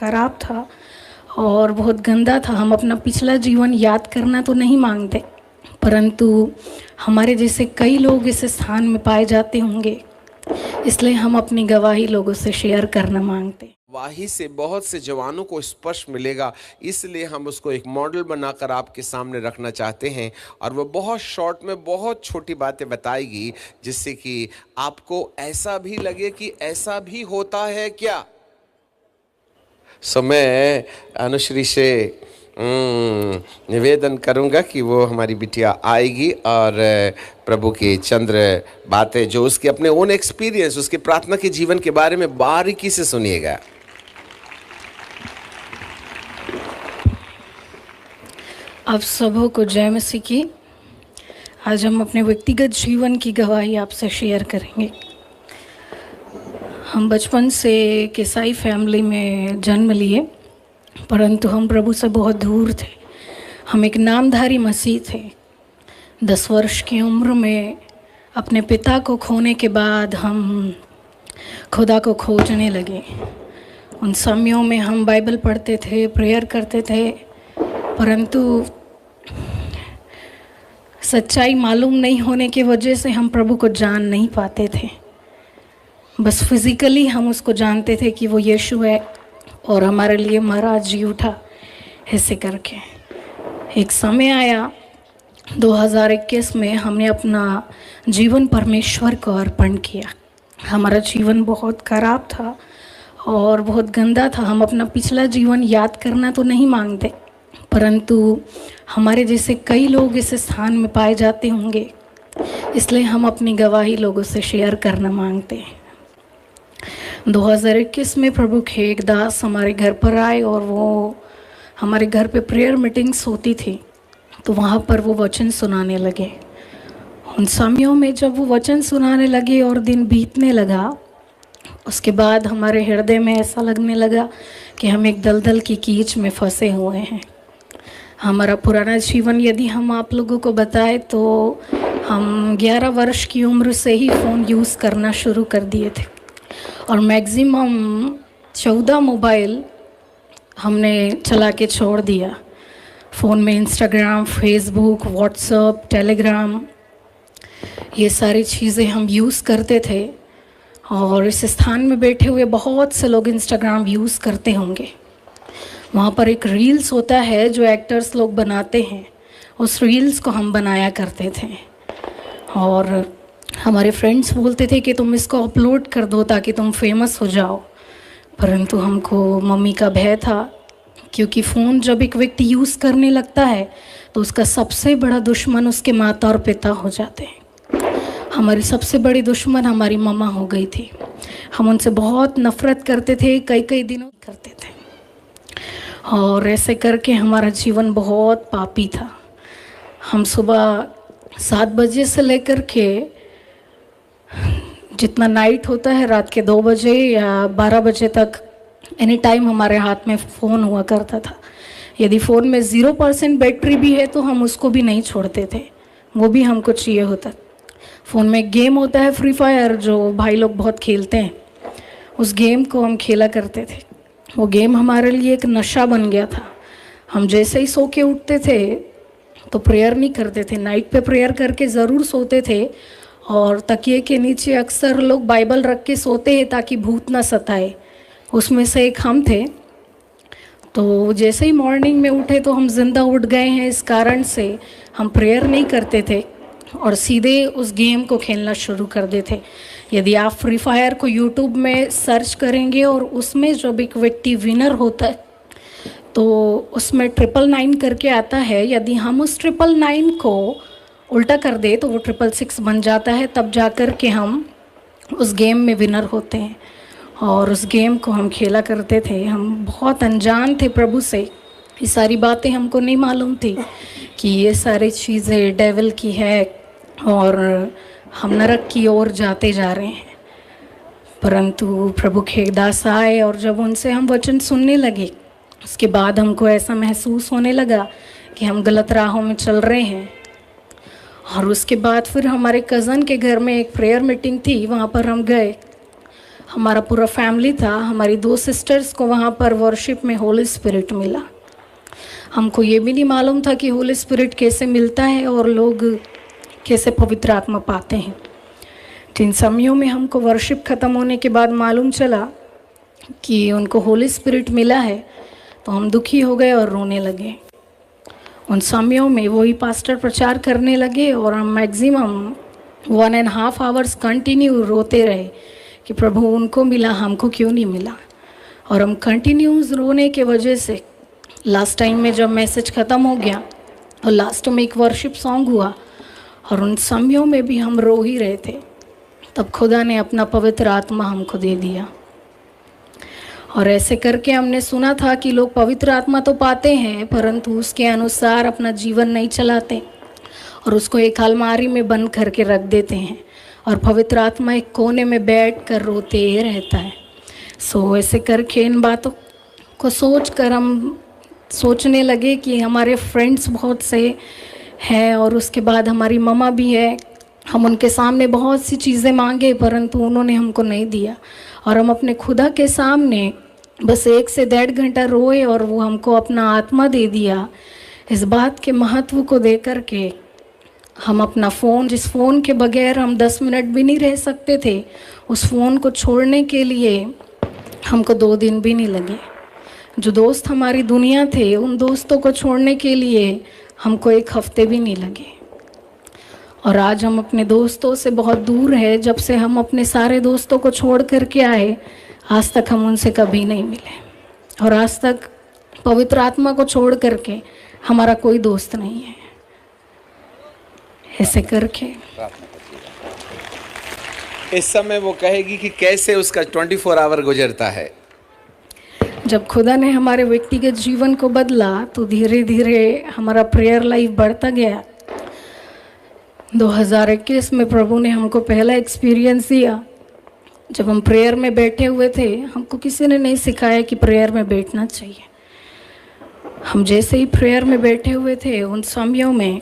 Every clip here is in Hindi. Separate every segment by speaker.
Speaker 1: ख़राब था और बहुत गंदा था। हम अपना पिछला जीवन याद करना तो नहीं मांगते, परंतु हमारे जैसे कई लोग इस स्थान में पाए जाते होंगे, इसलिए हम अपनी गवाही लोगों से शेयर करना मांगते।
Speaker 2: गवाही से बहुत से जवानों को स्पर्श मिलेगा, इसलिए हम उसको एक मॉडल बनाकर आपके सामने रखना चाहते हैं। और वो बहुत शॉर्ट में बहुत छोटी बातें बताएगी, जिससे कि आपको ऐसा भी लगे कि ऐसा भी होता है क्या। मैं अनुश्री से निवेदन करूंगा कि वो हमारी बिटिया आएगी और प्रभु की चंद्र बातें जो उसके अपने ओन एक्सपीरियंस, उसके प्रार्थना के जीवन के बारे में बारीकी से सुनिएगा।
Speaker 1: आप सबों को जय मसीह की। आज हम अपने व्यक्तिगत जीवन की गवाही आपसे शेयर करेंगे। हम बचपन से एक ईसाई फैमिली में जन्म लिए, परंतु हम प्रभु से बहुत दूर थे। हम एक नामधारी मसीह थे। 10 वर्ष की उम्र में अपने पिता को खोने के बाद हम खुदा को खोजने लगे। उन समयों में हम बाइबल पढ़ते थे, प्रेयर करते थे, परंतु सच्चाई मालूम नहीं होने की वजह से हम प्रभु को जान नहीं पाते थे। बस फिज़िकली हम उसको जानते थे कि वो यीशु है और हमारे लिए मरा जी उठा, ऐसे करके। एक समय आया 2021 में, हमने अपना जीवन परमेश्वर को अर्पण किया। हमारा जीवन बहुत ख़राब था और बहुत गंदा था। हम अपना पिछला जीवन याद करना तो नहीं मांगते, परंतु हमारे जैसे कई लोग इस स्थान में पाए जाते होंगे, इसलिए हम अपनी गवाही लोगों से शेयर करना मांगते हैं। 2021 में प्रभु के एक दास हमारे घर पर आए और वो हमारे घर पे प्रेयर मीटिंग्स होती थी, तो वहाँ पर वो वचन सुनाने लगे। उन समयों में जब वो वचन सुनाने लगे और दिन बीतने लगा, उसके बाद हमारे हृदय में ऐसा लगने लगा कि हम एक दलदल की कीच में फंसे हुए हैं। हमारा पुराना जीवन यदि हम आप लोगों को बताएं तो हम 11 वर्ष की उम्र से ही फ़ोन यूज़ करना शुरू कर दिए थे और मैक्सिमम 14 मोबाइल हमने चला के छोड़ दिया। फ़ोन में इंस्टाग्राम, फेसबुक, व्हाट्सएप, टेलीग्राम, ये सारी चीज़ें हम यूज़ करते थे। और इस स्थान में बैठे हुए बहुत से लोग इंस्टाग्राम यूज़ करते होंगे। वहाँ पर एक रील्स होता है जो एक्टर्स लोग बनाते हैं, उस रील्स को हम बनाया करते थे और हमारे फ्रेंड्स बोलते थे कि तुम इसको अपलोड कर दो ताकि तुम फेमस हो जाओ। परंतु हमको मम्मी का भय था, क्योंकि फ़ोन जब एक व्यक्ति यूज़ करने लगता है तो उसका सबसे बड़ा दुश्मन उसके माता और पिता हो जाते हैं। हमारी सबसे बड़ी दुश्मन हमारी मम्मा हो गई थी। हम उनसे बहुत नफ़रत करते थे, कई कई दिनों करते थे और ऐसे करके हमारा जीवन बहुत पापी था। हम सुबह 7 बजे से लेकर के जितना नाइट होता है रात के 2 बजे या 12 बजे तक एनी टाइम हमारे हाथ में फ़ोन हुआ करता था। यदि फ़ोन में 0% बैटरी भी है तो हम उसको भी नहीं छोड़ते थे, वो भी हमको चाहिए होता। फ़ोन में एक गेम होता है फ्री फायर, जो भाई लोग बहुत खेलते हैं, उस गेम को हम खेला करते थे। वो गेम हमारे लिए एक नशा बन गया था। हम जैसे ही सो के उठते थे तो प्रेयर नहीं करते थे, नाइट पे प्रेयर करके ज़रूर सोते थे और तकिए के नीचे अक्सर लोग बाइबल रख के सोते हैं ताकि भूत ना सताए। उसमें से एक हम थे। तो जैसे ही मॉर्निंग में उठे तो हम जिंदा उठ गए हैं, इस कारण से हम प्रेयर नहीं करते थे और सीधे उस गेम को खेलना शुरू कर देते। यदि आप फ्री फायर को यूट्यूब में सर्च करेंगे और उसमें जब एक व्यक्ति विनर होता है तो उसमें 999 करके आता है। यदि हम उस 999 को उल्टा कर दे तो वो 666 बन जाता है, तब जाकर के हम उस गेम में विनर होते हैं। और उस गेम को हम खेला करते थे। हम बहुत अनजान थे प्रभु से, ये सारी बातें हमको नहीं मालूम थी कि ये सारी चीज़ें डेविल की है और हम नरक की ओर जाते जा रहे हैं। परंतु प्रभु के दास आए और जब उनसे हम वचन सुनने लगे, उसके बाद हमको ऐसा महसूस होने लगा कि हम गलत राहों में चल रहे हैं। और उसके बाद फिर हमारे कज़न के घर में एक प्रेयर मीटिंग थी, वहाँ पर हम गए। हमारा पूरा फैमिली था, हमारी 2 सिस्टर्स को वहाँ पर वर्शिप में होली स्पिरिट मिला। हमको ये भी नहीं मालूम था कि होली स्पिरिट कैसे मिलता है और लोग कैसे पवित्र आत्मा पाते हैं। जिन समयों में हमको वर्शिप ख़त्म होने के बाद मालूम चला कि उनको होली स्पिरिट मिला है, तो हम दुखी हो गए और रोने लगे। उन समयों में वही पास्टर प्रचार करने लगे और हम मैक्सिमम 1.5 आवर्स कंटिन्यू रोते रहे कि प्रभु उनको मिला, हमको क्यों नहीं मिला। और हम कंटिन्यूस रोने के वजह से लास्ट टाइम में जब मैसेज ख़त्म हो गया और लास्ट में एक वर्शिप सॉन्ग हुआ और उन समयों में भी हम रो ही रहे थे, तब खुदा ने अपना पवित्र आत्मा हमको दे दिया। और ऐसे करके हमने सुना था कि लोग पवित्र आत्मा तो पाते हैं परंतु उसके अनुसार अपना जीवन नहीं चलाते और उसको एक अलमारी में बंद करके रख देते हैं और पवित्र आत्मा एक कोने में बैठ कर रोते रहता है। सो ऐसे करके इन बातों को सोच कर हम सोचने लगे कि हमारे फ्रेंड्स बहुत से हैं और उसके बाद हमारी मम्मा भी है। हम उनके सामने बहुत सी चीज़ें मांगे परंतु उन्होंने हमको नहीं दिया और हम अपने खुदा के सामने बस 1 से 1.5 घंटा रोए और वो हमको अपना आत्मा दे दिया। इस बात के महत्व को दे कर के हम अपना फ़ोन, जिस फ़ोन के बगैर हम 10 मिनट भी नहीं रह सकते थे, उस फ़ोन को छोड़ने के लिए हमको 2 दिन भी नहीं लगे। जो दोस्त हमारी दुनिया थे उन दोस्तों को छोड़ने के लिए हमको 1 हफ्ते भी नहीं लगे। और आज हम अपने दोस्तों से बहुत दूर हैं। जब से हम अपने सारे दोस्तों को छोड़ कर के आए, आज तक हम उनसे कभी नहीं मिले और आज तक पवित्र आत्मा को छोड़ करके हमारा कोई दोस्त नहीं है। ऐसे करके
Speaker 2: इस समय वो कहेगी कि कैसे उसका 24 आवर गुजरता है।
Speaker 1: जब खुदा ने हमारे व्यक्तिगत जीवन को बदला तो धीरे धीरे हमारा प्रेयर लाइफ बढ़ता गया। 2021 में प्रभु ने हमको पहला एक्सपीरियंस दिया। जब हम प्रेयर में बैठे हुए थे, हमको किसी ने नहीं सिखाया कि प्रेयर में बैठना चाहिए। हम जैसे ही प्रेयर में बैठे हुए थे, उन समयों में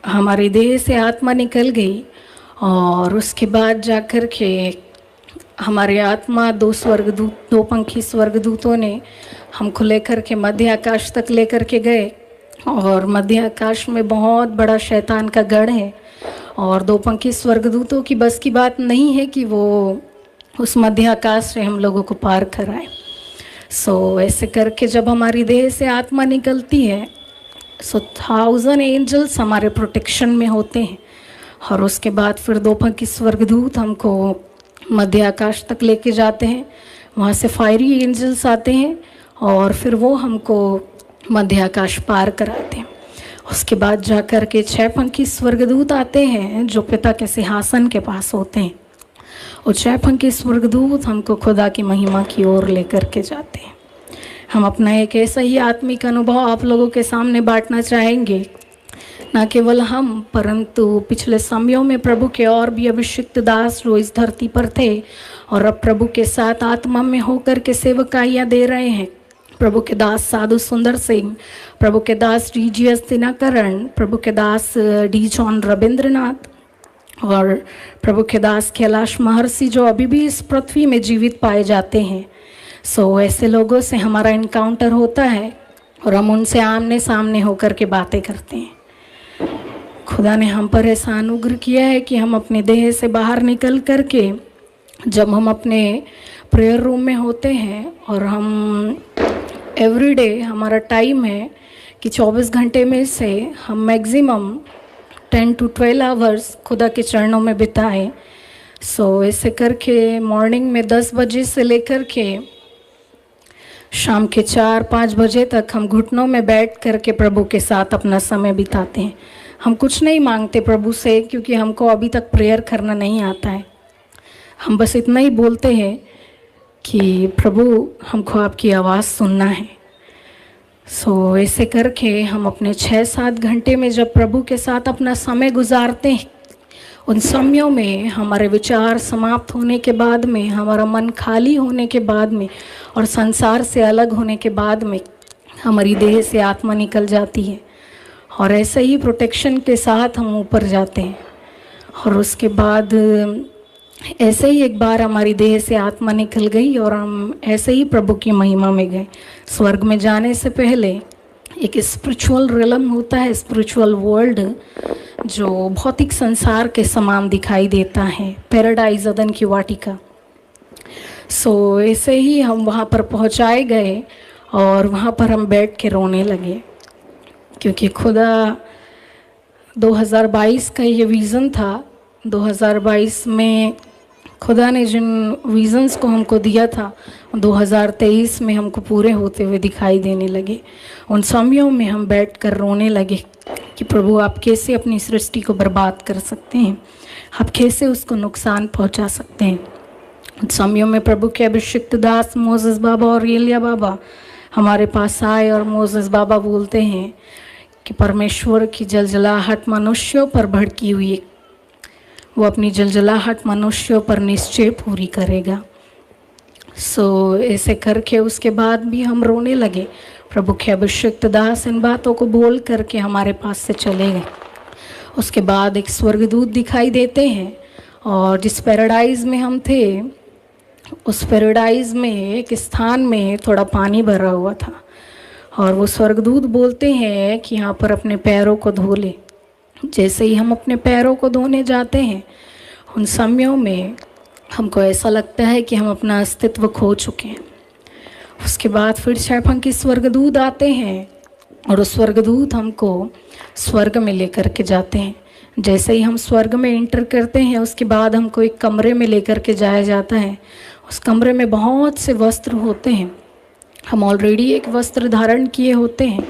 Speaker 1: हमारी देह से आत्मा निकल गई और उसके बाद जाकर के हमारी आत्मा 2 पंखी स्वर्गदूतों ने हमको लेकर के मध्य आकाश तक लेकर के गए। और मध्य आकाश में बहुत बड़ा शैतान का गढ़ है और 2 पंखी स्वर्गदूतों की बस की बात नहीं है कि वो उस मध्य आकाश से हम लोगों को पार कराए। सो ऐसे करके जब हमारी देह से आत्मा निकलती है, 1000 एंजल्स हमारे प्रोटेक्शन में होते हैं और उसके बाद फिर 2 पंखी स्वर्गदूत हमको मध्य आकाश तक लेके जाते हैं। वहाँ से फायरी एंजल्स आते हैं और फिर वो हमको मध्य आकाश पार कराते हैं। उसके बाद जाकर के 6 पंखी स्वर्गदूत आते हैं जो पिता के सिंहासन के पास होते हैं। और 6 पंखी स्वर्गदूत हमको खुदा की महिमा की ओर लेकर के जाते हैं। हम अपना एक ऐसा ही आत्मिक अनुभव आप लोगों के सामने बांटना चाहेंगे। न केवल हम परंतु पिछले समयों में प्रभु के और भी अभिषिक्त दास जो इस धरती पर थे और अब प्रभु के साथ आत्मा में होकर के सेवकाइयाँ दे रहे हैं। प्रभु के दास साधु सुंदर सिंह, प्रभु के दास DGS दिनाकरण, प्रभु के दास D जॉन रविंद्रनाथ और प्रभु के दास कैलाश महर्षि जो अभी भी इस पृथ्वी में जीवित पाए जाते हैं। सो ऐसे लोगों से हमारा इनकाउंटर होता है और हम उनसे आमने सामने होकर के बातें करते हैं। खुदा ने हम पर ऐसा अनुग्रह किया है कि हम अपने देह से बाहर निकल करके जब हम अपने प्रेयर रूम में होते हैं और हम एवरीडे हमारा टाइम है कि 24 घंटे में से हम मैक्सिमम 10 to 12 आवर्स खुदा के चरणों में बिताएं। सो ऐसे करके मॉर्निंग में 10 बजे से लेकर के शाम के 4-5 बजे तक हम घुटनों में बैठ करके प्रभु के साथ अपना समय बिताते हैं। हम कुछ नहीं मांगते प्रभु से क्योंकि हमको अभी तक प्रेयर करना नहीं आता है। हम बस इतना ही बोलते हैं कि प्रभु हमको आपकी आवाज़ सुनना है। सो ऐसे करके हम अपने 6-7 घंटे में जब प्रभु के साथ अपना समय गुजारते हैं, उन समयों में हमारे विचार समाप्त होने के बाद में, हमारा मन खाली होने के बाद में और संसार से अलग होने के बाद में हमारी देह से आत्मा निकल जाती है और ऐसे ही प्रोटेक्शन के साथ हम ऊपर जाते हैं। और उसके बाद ऐसे ही एक बार हमारी देह से आत्मा निकल गई और हम ऐसे ही प्रभु की महिमा में गए। स्वर्ग में जाने से पहले एक स्पिरिचुअल रिलम होता है, स्पिरिचुअल वर्ल्ड, जो भौतिक संसार के समान दिखाई देता है, पैराडाइज, अदन की वाटिका। सो ऐसे ही हम वहाँ पर पहुँचाए गए और वहाँ पर हम बैठ के रोने लगे, क्योंकि खुदा 2022 का ये विज़न था। 2022 में खुदा ने जिन विज़न्स को हमको दिया था 2023 में हमको पूरे होते हुए दिखाई देने लगे। उन समयों में हम बैठकर रोने लगे कि प्रभु आप कैसे अपनी सृष्टि को बर्बाद कर सकते हैं, आप कैसे उसको नुकसान पहुंचा सकते हैं। उन समयों में प्रभु के अभिषिक्त दास मोसेस बाबा और एलिया बाबा हमारे पास आए और मोसेस बाबा बोलते हैं कि परमेश्वर की जलजलाहट मनुष्यों पर भड़की हुई, वो अपनी जलजलाहट मनुष्यों पर निश्चय पूरी करेगा। सो ऐसे करके उसके बाद भी हम रोने लगे। प्रभु के अभिषिक्त दास इन बातों को बोल करके हमारे पास से चले गए। उसके बाद एक स्वर्गदूत दिखाई देते हैं और जिस पैराडाइज में हम थे उस पैराडाइज में एक स्थान में थोड़ा पानी भरा हुआ था और वो स्वर्गदूत बोलते हैं कि यहाँ पर अपने पैरों को धो ले। जैसे ही हम अपने पैरों को धोने जाते हैं उन समयों में हमको ऐसा लगता है कि हम अपना अस्तित्व खो चुके हैं। उसके बाद फिर शैफंकी स्वर्गदूत आते हैं और उस स्वर्गदूत हमको स्वर्ग में लेकर के जाते हैं। जैसे ही हम स्वर्ग में इंटर करते हैं उसके बाद हमको एक कमरे में लेकर के जाया जाता है। उस कमरे में बहुत से वस्त्र होते हैं। हम ऑलरेडी एक वस्त्र धारण किए होते हैं,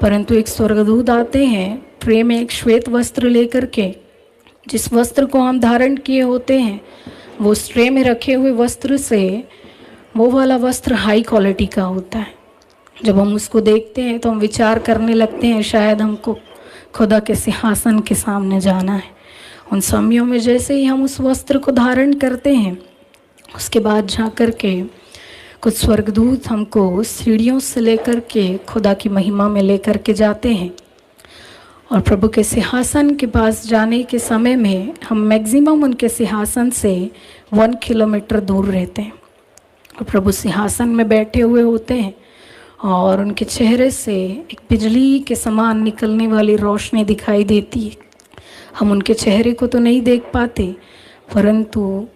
Speaker 1: परंतु एक स्वर्गदूत आते हैं ट्रे में एक श्वेत वस्त्र लेकर के। जिस वस्त्र को हम धारण किए होते हैं वो उस ट्रे में रखे हुए वस्त्र से वो वाला वस्त्र हाई क्वालिटी का होता है। जब हम उसको देखते हैं तो हम विचार करने लगते हैं शायद हमको खुदा के सिंहासन के सामने जाना है। उन समयों में जैसे ही हम उस वस्त्र को धारण करते हैं उसके बाद जा कर के कुछ स्वर्गदूत हमको सीढ़ियों से लेकर के खुदा की महिमा में लेकर के जाते हैं और प्रभु के सिंहासन के पास जाने के समय में हम मैक्सिमम उनके सिंहासन से 1 किलोमीटर दूर रहते हैं और प्रभु सिंहासन में बैठे हुए होते हैं और उनके चेहरे से एक बिजली के समान निकलने वाली रोशनी दिखाई देती है। हम उनके चेहरे को तो नहीं देख पाते, परंतु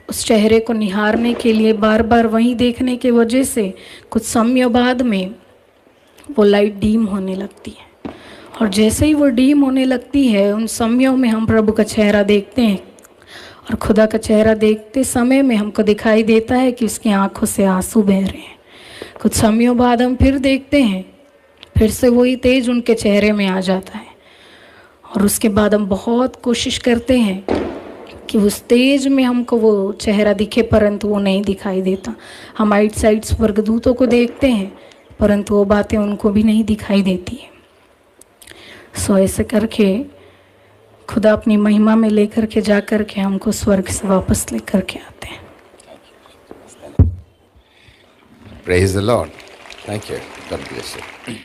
Speaker 1: उस चेहरे को निहारने के लिए बार बार वहीं देखने की वजह से कुछ समय बाद में वो लाइट डीम होने लगती है और जैसे ही वो डीम होने लगती है उन समयों में हम प्रभु का चेहरा देखते हैं और खुदा का चेहरा देखते समय में हमको दिखाई देता है कि उसकी आंखों से आंसू बह रहे हैं। कुछ समयों बाद हम फिर देखते हैं, फिर से वही तेज उनके चेहरे में आ जाता है और उसके बाद हम बहुत कोशिश करते हैं कि उस तेज में हमको वो चेहरा दिखे, परंतु वो नहीं दिखाई देता। हम आइट साइड स्वर्गदूतों को देखते हैं परंतु वो बातें उनको भी नहीं दिखाई देती है। सो ऐसे करके खुदा अपनी महिमा में लेकर के जा कर के हमको स्वर्ग से वापस लेकर के आते हैं।
Speaker 2: Praise the Lord. Thank you. God bless you.